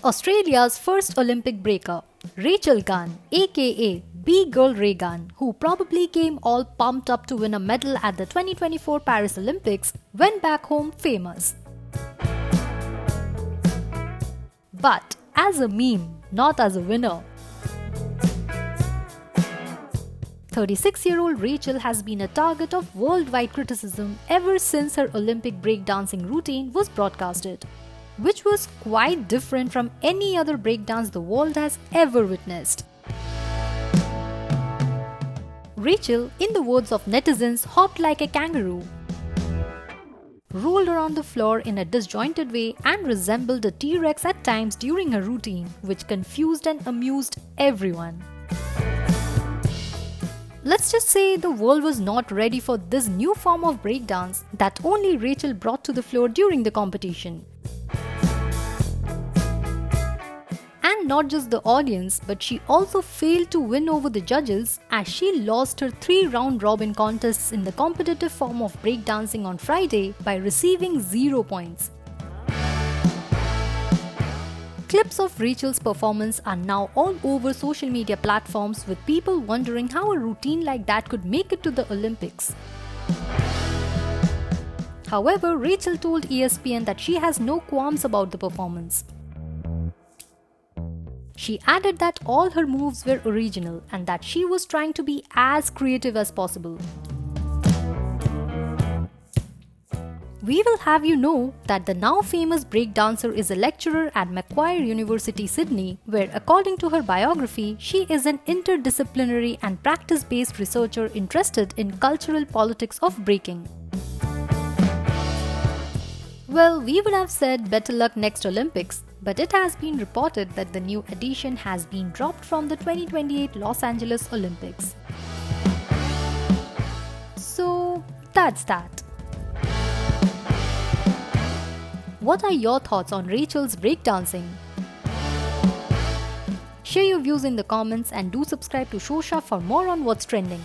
Australia's first Olympic breaker, Rachael Gunn, aka B-Girl Raygun, who probably came all pumped up to win a medal at the 2024 Paris Olympics, went back home famous. But as a meme, not as a winner. 36-year-old Rachael has been a target of worldwide criticism ever since her Olympic breakdancing routine was broadcasted, which was quite different from any other breakdance the world has ever witnessed. Rachael, in the words of netizens, hopped like a kangaroo, rolled around the floor in a disjointed way and resembled a T-Rex at times during her routine, which confused and amused everyone. Let's just say the world was not ready for this new form of breakdance that only Rachael brought to the floor during the competition. And not just the audience, but she also failed to win over the judges as she lost her 3 round-robin contests in the competitive form of breakdancing on Friday by receiving 0 points. Clips of Rachael's performance are now all over social media platforms, with people wondering how a routine like that could make it to the Olympics. However, Rachael told ESPN that she has no qualms about the performance. She added that all her moves were original and that she was trying to be as creative as possible. We will have you know that the now famous breakdancer is a lecturer at Macquarie University, Sydney, where according to her biography, she is an interdisciplinary and practice-based researcher interested in cultural politics of breaking. Well, we would have said better luck next Olympics, but it has been reported that the new edition has been dropped from the 2028 Los Angeles Olympics. So that's that. What are your thoughts on Rachael's breakdancing? Share your views in the comments and do subscribe to Shosha for more on what's trending.